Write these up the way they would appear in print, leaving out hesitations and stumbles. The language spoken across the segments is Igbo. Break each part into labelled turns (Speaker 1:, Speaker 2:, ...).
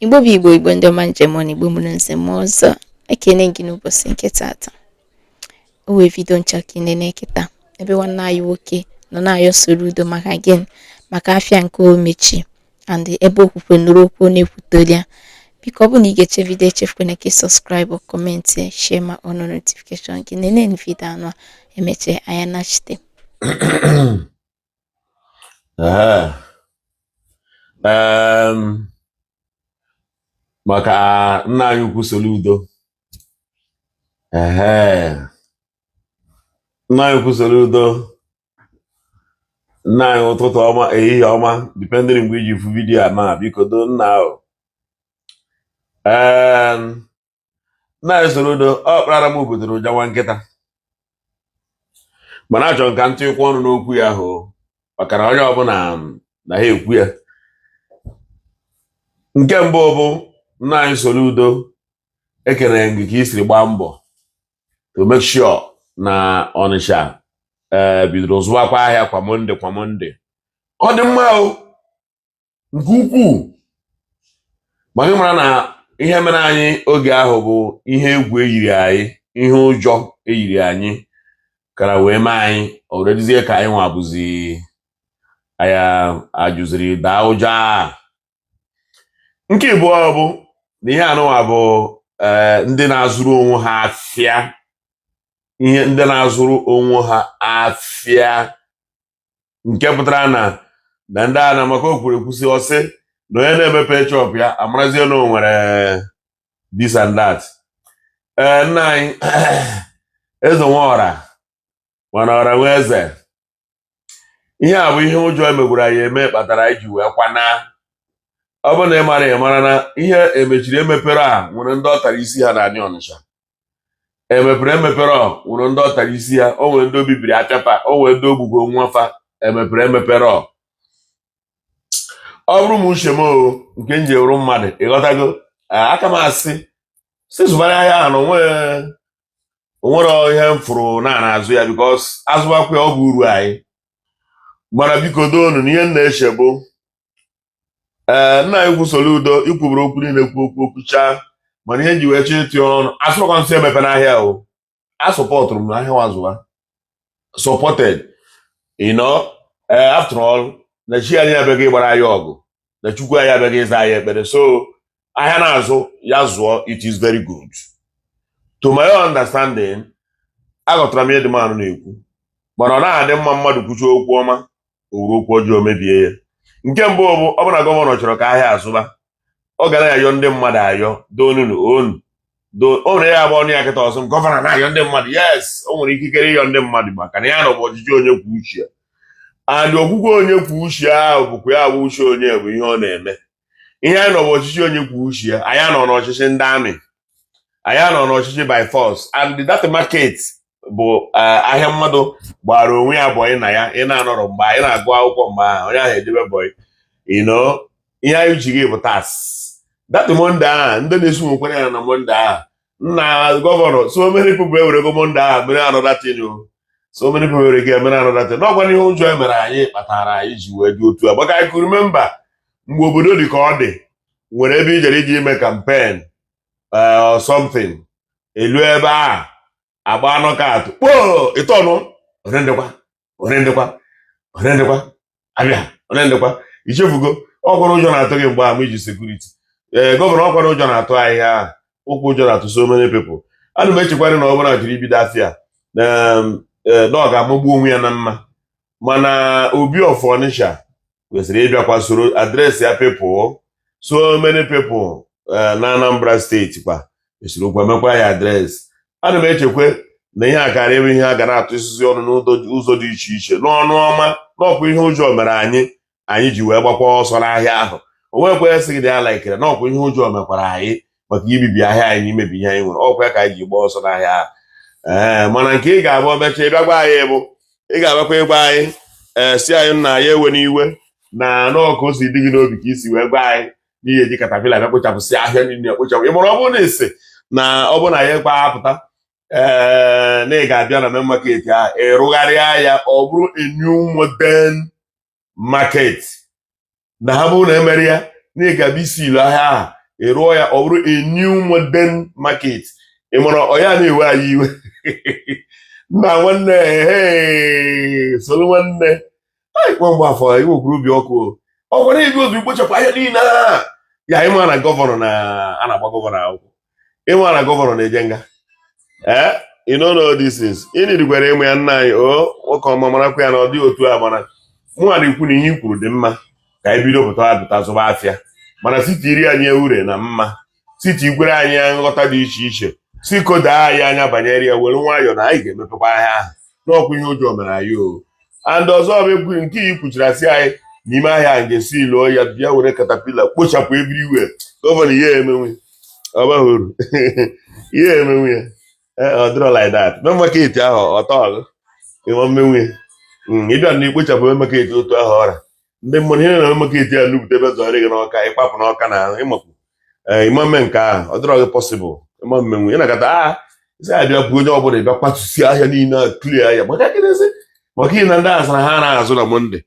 Speaker 1: Igbo bụ Igbo ndị ọma njem Igbo mụrụ nze m ọzọ ekene gị n'ụbọchị nke taata. O wee vidio nchaki nene kịta ebe nwanne anyị nwoke nọ na-ayọ Soludo maka gịnị maka afịa nke omechi and ebe okwukwe nụrụ okwu na-ekwutere ya. Biko ọ bụ na ị ga-eche vidio echefukwana ka subscribe, comment, share ma on notification gị nene vidio anụ emeche anya nachite.
Speaker 2: Maka nna anyị ukwu Soludo. Nna anyị ukwu Soludo. Nna anyị ụtụtụ ọma, ehihie ọma, depending mgbe iji fu vidio a ma biko do nna ahụ. Nna anyị Soludo ọ kpara m obodo ụja nwa nkịta. Mana achọ nka ntị ụkwụ ọnụ n'okwu ya ahụ maka na onye ọbụla na ha ekwu ya. Nke mbụ bụ nna anyị Soludo ekere gị ka i siri gbaa mbọ to make sure na Onitsha bidoro zụwakwa ahịa kwa Monde. Ọ dị mma o nke ukwuu, ma gị mara na ihe mere anyị oge ahụ bụ ihe egwu eyiri anyị, ihe ụjọ eyiri anyị kara wee mee anyị ọredizie ka anyị nwa bụzi anya ajụziri daa ụjọ a. Nke abụọ bụ na ihe anụwa bụ ndị na-azụrụ onwe ha afịa, ihe ndị na-azụrụ onwe ha afịa, nke pụtara na ndị a na maka okwuru ekwusi ọsị na onye na-emepe chọp ya amarazie na o nwere this and that. Nna anyị eze nwaọra mana ọra nwe eze, ihe a bụ ihe ụjọ emegburu anyị eme kpatara anyị ji wee kwana. Ọ bụ na ị mara na ihe emechiri emepere a nwere ndị ọtara isi ha na Onitsha. Emepere nwere ndị ọtara isi ha, o nwere ndị obibiri apịapa, o nwere ndị ogbugbo nwafa. Emepere ọ bụrụ m uche m nke nji ewuru mmadụ ịghọtago, aka m asị zụbara ahịa ahụ na onwere ihe m fụrụ na-azụ ya bikos azụbakwa ọ bụ uru anyị. Mana biko doonu na ihe m na-eche bụ nna anyị ukwu Soludo ikwuburu okwu niile okwucha, mana ihe nji wee chọọ ịtụ ọnụ asụrụkwa nsị emepe n'ahịa o. A sọpọtụrụ m n'ahịa wazụwa supported, after all na chi anyị abịaghị ịgbara anyị ọgụ, na Chukwu anyị abịaghị ịza anyị ekpere, so ahịa na-azụ ya zụọ, it is very good. To my understanding, aghọtara m ihe dị mmanụ na-ekwu, mana ọ na-adị mma mmadụ kwuchie okwu ọma o wuru okwu ọjọọ mebie ya. Nke mbụ bụ ọ bụ na gọvanọ chọrọ ka ahịa azụba, ọ ga na-ayọ ndị mmadụ ayọ donunu o nwere ya agba ọnụ ya kịta ọzọ, gọvanọ na-ayọ ndị mmadụ. Yes, o nwere ikikere ịyọ ndị mmadụ maka na ya nọ bụ ọchịchị onye kwuo uche ya, and okwukwe onye kwuo uche ahụ bụkwa ya bụ uche onye bụ ihe ọ na-eme. Ihe anyị nọ bụ ọchịchị onye kwuo uche ya, anyị nọ n'ọchịchị ndị amị, anyị nọ n'ọchịchị by force, and that market bụ ahịa mmadụ gbara onwe ya bọyị na ya. Ị na-anọrọ mgbe anyị na-agụ akwụkwọ mgbe ahụ onye ahụ edebe bọyị, ihe anyị ji gị bụ tas. Dat Monde ahụ ndị na-esi nwekwara ya na Monde ahụ nna gọvanọ so many people ewerego Monde ahụ mere anọdatin, so many people were gị mere anọdatin. N'ọgwa ihe ụjọ emere anyị kpatara anyị ji wee dị otu a. Gbaka anyị kụrụ memba mgbe obodo dị ka ọ dị nwere ebe ijere iji ime kampen or something, elu ebe a agba nọkatụ kpoo ịtọnụ orendekwa abịa orendekwa ichefugo. Ọkwara ụjọ na-atụ gị mgbe ahụ iji sekuriti. Gọvanọ ọkwara ụjọ na-atụ ahịhịa ụkwụ ụjọ na-atụ so many people. Ana m echekwara na ọ bụla jiri ibido afịa na ọ ga-amagbu onwe ya na mma, mana Obi of Onitsha kwesịrị ịbịakwa soro adreesị ya people, so many people na Anambra State kwa esiri okwa mekwa ya adreesị. Ana m echekwe na ihe a karịa ebe ihe a ga na-atụ isi ọnụ n'ụzọ dị iche iche n'ọnụ ọma, n'ọkwa ihe ụjọ mere anyị ji wee gbakwa ọsọ n'ahịa ahụ. O nwekwa ya sị gị ya laikere n'ọkwa ihe ụjọ mekwara anyị maka ibibi ahịa anyị, imebi ihe anyị nwere. Ọkwa ya ka anyị ji gbaa ọsọ n'ahịa ahụ. Mana nke ị ga-abụ omecha ịbịa gwa anyị bụ ị ga-abịakwa ịgwa anyị si anyị nna ya ewe n'iwe na n'ọkụ o si dị gị n'obi ka isi wee gwa anyị n'ihe eji katapila bịa kpochapụsị ahịa niile ekpochapụ. Ị mụrụ ọ bụrụ na esi na ọ bụ na ya ekwe apụta na ị ga-abịa na main market ahụ ịrụgharịa ya ọ bụrụ a new modern market, na ha bụrụ na emere ya na ị ga-abịa isi ilu ahịa ahụ ịrụọ ya ọ bụrụ a new modern market. ị mara ọ ya na-ewe anyị iwe nna nwanne solu nwanne kpọ mgbe afọ iwe okwurubi ọkụ ọ gwara ebe ozu ikpochapụ ahịa niile ya ịma na gọvanọ a na-agba gọvanọ akwụkwọ, ịma na gọvanọ na-eje nga you don't know these things. ị nirikwere ịmụ ya nna anyị nwoke ọma marakwa ya na ọ dịghị otu a mana mụ na ikwu na ihe i kwuru dị mma ka anyị bido pụta zụba afịa mana site iri anyị ure na mma site igwere anyị nghọta dị iche iche si kodaa anyị anya banyere ya were nwayọọ na anyị ga-emepekwa ahịa ahụ n'ọkwa ihe ụjọ mere anyị and ọzọ bụ nke i kwuchiri asị anyị n'ime ahịa ahụ ga-esi lụọ ya bịa were katapila kpochapụ everywhere. Gọvanọ ihe emenwe ọgbahuru ihe emenwe ya ọ dịrọ like that. Main market ahụ ọtọọgụ ịma mmenwe ịbịa na ikpochapụ main market otu ahụ ọra ndị mmadụ ihe na main market ya nupụta ebe zọrọ gị n'ọka ịkpapụ n'ọka na ịmakwu ịma mme nke ahụ ọ dịrọ gị pọsịbụl ịma mmenwe ị na-akata isi abịa bụ onye ọbụla ịbịa kpatụsi ahịa niile klia ya maka gịnịsị maka ihe na ndị asara ha na-azụ na Mọnde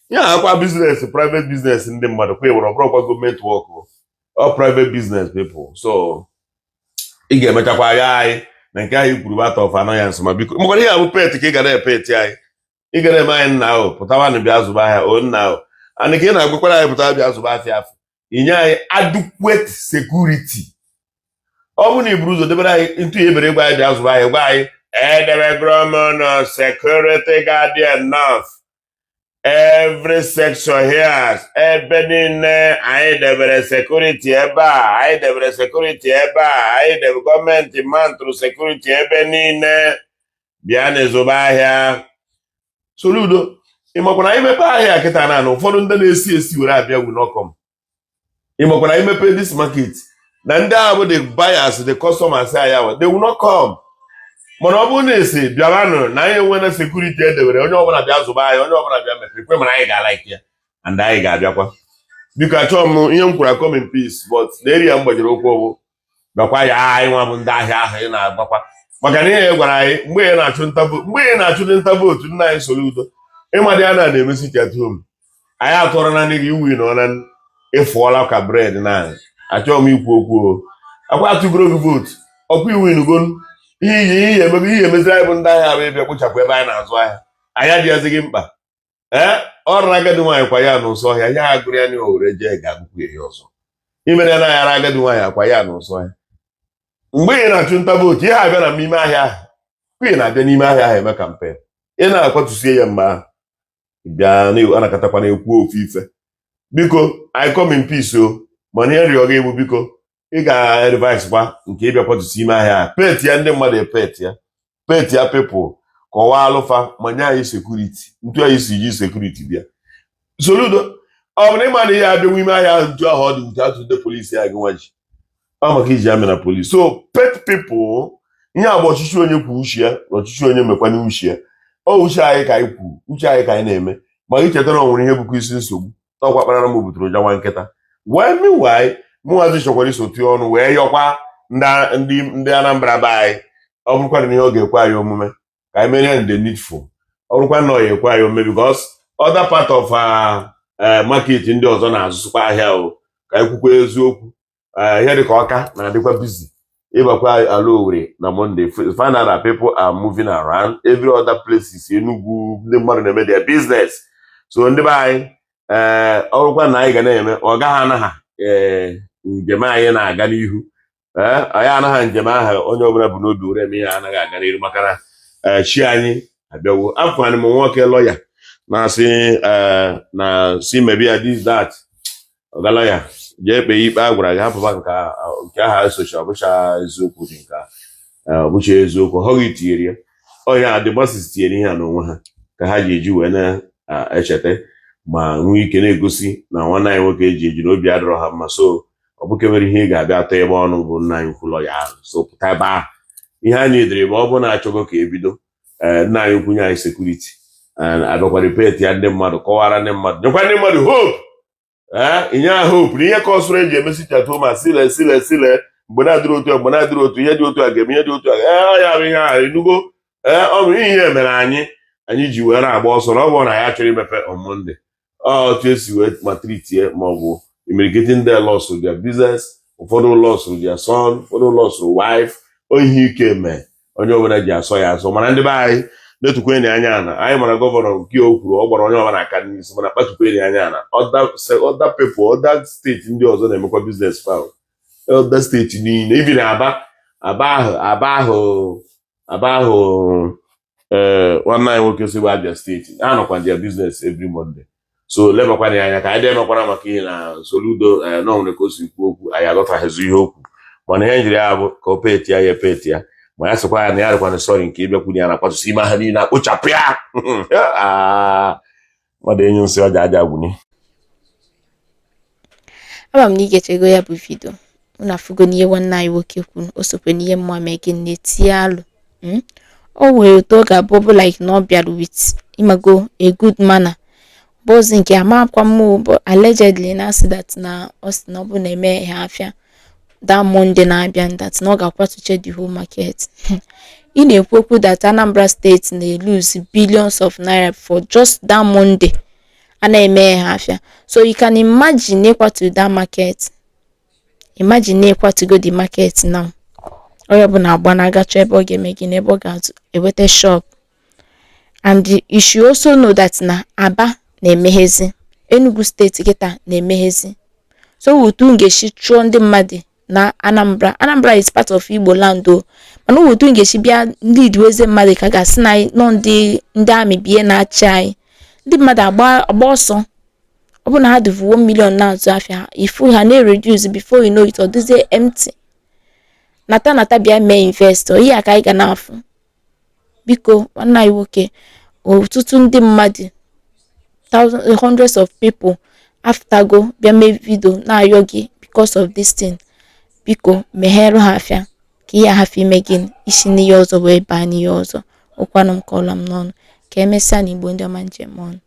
Speaker 2: ihe akwa biznes private business ndị mmadụ kwa ịwere ọbụrụkwa gọọmenti wọk ọ private business people. So ị ga-emechakwa ahịa anyị na nke anyị kwuru bat of annoyance ma biko maka ihe abụ pet ka ị ga na-epeti anyị ị ga na-eme anyị nna ahụ pụtawa na bịa zụba ahịa nna ahụ and ka ị na-agwakwara anyị pụtawa bịa zụba afịa afọ inye anyị adequate security. ọ bụrụ na i buru ụzọ debere anyị ntụ ya ebere gwa anyị bịa zụba ahịa gwa anyị edebegoro m na security guard enough every section here ebe niile anyị debere security ebe a anyị debere security ebe a anyị debere gọọmenti mantụrụ security ebe niile bịa na ezụba ahịa. Soludo ịmakwana anyị mepe ahịa kịta na ụfọdụ ndị na-esi esi were abịa winọkọm ịmakwana anyị mepe this market na ndị ahụ bụ the buyers the customers ahịa they will not come. mana ọ bụrụ na esi bịaranụ na anyị enwere sekuriti edewere onye ọbụla bịa zụba ahịa onye ọbụla bịa mepe ekwe mana anyị ga-alaiki ya and anyị ga-abịakwa. Biko achọọ m ihe m kwuru come in peace but na area m gbajiri okwu ọbụ bakwa ya anyị nwa bụ ndị ahịa ahụ ị na-agbakwa maka na ihe gwara anyị mgbe ị na-achụ nta vootu nna anyị Soludo ịmadị ya na-emesi at home anyị atụọrọ na ndị gị iwu na ọna ịfụọla ka bred na achọọ m ikwu okwu akwa atụgoro gị vootu ọkwa iwu inugon ihe emeziri anyị bụ ndị ahịa bụ ịbịa kpochapụ ebe anyị na-azụ ahịa anyị adịghịzị mkpa ọrụ agadi nwaanyị kwa ya n'ụsọ ọhịa ya agụrụ ya na owere jee ga-agụkwu ya ọzọ imere ya na aghara agadi nwaanyị akwa ya n'ụsọ ọhịa mgbe ị na-achụ nta vootu ihe abịa na n'ime ahịa ahụ mgbe ị na-abịa n'ime ahịa ahụ eme kampen ị na-akwatusie ya mgbe ahụ bịa anakatakwa na-ekwu ofu ife. Biko anyị come in peace mana ihe rịọ gị egbu biko ị ga-advise kwa nke ịbịa kwatusi ime ahịa pet ya ndị mmadụ pet ya pepụl kọwaa alụfa ma nye anyị sekuriti ntu anyị si ji sekuriti bịa. Soludo ọ bụrụ ịma na ihe abịanwu ime ahịa ahụ ntu ahụ ọ dị nke atụ ndị polisi ya gị nwa ji ọ maka iji amị na polisi. So pet people ihe agba ọchịchị onye kwu uche ya na ọchịchị onye mekwana uche ya ọ uche anyị ka anyị kwu uche anyị ka anyị na-eme ma gị chetara ọ nwere ihe bụkwa isi nsogbu ọkwa kpara m butere ụja nwa nkịta wee meanwhile mụnwazi chọkwara iso tie ọnụ wee yọkwa ndị Anambra be anyị ọ bụrụkwa na ihe ọ ga-ekwe anyị omume ka anyị mere the needful ọ bụrụkwa na ọ ya ekwe anyị omume because other part of market ndị ọzọ na-azụsụkwa ahịa ka anyị kwukwa eziokwu ihe dị ka Ọka na-adịkwa busy ịbakwa ala Owerri na Monday find out that people are moving around every other places Enugu ndị mmadụ na-eme their business. So ndị be anyị ọ bụrụkwa na anyị ga na-eme ọ gaghị anaha njem anyị na-aga n'ihu anyị anaghị njem ahụ onye ọbụla bụ n'obi were eme ihe anaghị aga n'ihu maka na chi anyị abịawo. Afụkwara m nwoke lọya na-asị na si mebi ya this that ọga lọya jee kpee ikpe a gwara gị hapụba nke aha esocha ọbụcha eziokwu dị nke ọbụcha eziokwu ọ gị tinyere ya ọhịa adịgbasis tinyere ihe a n'onwe ha ka ha ji eji wee na-echeta ma nwee ike na-egosi na nwanne anyị nwoke eji eji n'obi adịrọ ha mma. So ọ bụ kemere ihe ị ga-abịa atọ ebe ọnụ bụ nna anyị kwụlọ ya ahụ so pụta ebe ahụ ihe anyị edere ma ọ bụ na-achọgo ka ebido nna anyị kwunye anyị sekuriti abịakwa repet ya ndị mmadụ kọwara ndị mmadụ nyekwa ndị mmadụ hope inye ha hope na ihe ka ọsụrụ eji emesichata ma sile mgbe na-adịrị otu mgbe na-adịrị otu ihe dị otu a ga-eme ihe dị otu a ya bụ ihe ahụ enugo ọ bụ ihe mere anyị ji wee na-agba ọsọ na ọ bụrụ na ya chọrọ imepe on Monday otu esi wee ma tritie ma ọ bụ imiriketi ndị los their business ụfọdụ lọsụrụ their son, ụfọdụ lọsụrụ wife, ohi ike mee onye ọbụla ji asọ ya asọ. Mana ndị be anyị na-etukwa enyi anya na anyị mara gọvanọ nke o kwuru ọ gbara onye ọbụla aka n'isi, mana kpatukwa enyi anya na other people, other steeti ndị ọzọ na-emekwa biznes fa, other steeti niile ibi na aba ahụ nwanne anyị nwoke si Abia steeti ha nọkwa their business every Monday. So lebakwana anya ka anyị demekwara maka ihe na Soludo nọ nwere ka o si kwuo okwu anyị aghọtaghịzi ihe okwu, mana ihe njiri ya bụ ka o peti ya epeti ya, ma ya sịkwa ya na ya rịkwana sọrị nke ịbịakwunye ya na akpatụsị ime ha niile akpụchapụ ya mmadụ enyi nsị ọja aja gwunye.
Speaker 1: Ama m na igechego ya bụ vidio unu afụgo n'ihe nwanne anyị nwoke kwuru, o sokwe n'ihe mma mee gị na-etinye alụ. O nwere otu ọ ga-abụ bụ like na ọ bịara with imago a good manner bozi nke amakwa mmụọ bụ allegedly na-asị that na ọ sị na ọ bụ na-eme ihe afịa that Monday na-abịa that na ọ ga-akwatuche the whole market. Ị na-ekwu okwu that Anambra State na-lose billions of naira for just that Monday a na-eme ihe afịa. So you can imagine ịkwatu that market, imagine ịkwatugo the market now. Onye bụ na agba na-agacha ebe ọ ga-eme gị n'ebe ọ ga-eweta shop. And you should also know that na Aba na-emeghezi, Enugu steeti kịta na-emeghezi. So otu ngeshi chụọ ndị mmadụ na Anambra is part of Igbo land o, mana otu ngeshi bịa ndị idweze mmadụ ka gasị na nọ ndị amị bie na-achị anyị, ndị mmadụ agba ọsọ. Ọ bụ na ha dịvu 1 million na-azụ afịa, ifu ha na-reduce before you know it, ọ dịzie empty. Nata bịa mee investor, ihe aka anyị ga na-afụ. Biko nwanne anyị nwoke, ọtụtụ ndị mmadụ hundreds of people aftergo bịa mee video na-ayọ gị because of this thing. Biko meghere ha afịa ka ihe ahafụ ime gị isi n'ihe ọzọ wee baa n'ihe ọzọ. Ụkwanụ m kọọla m n'ọnụ ka emesịa n'Igbo ndị ọma njem ọnụ.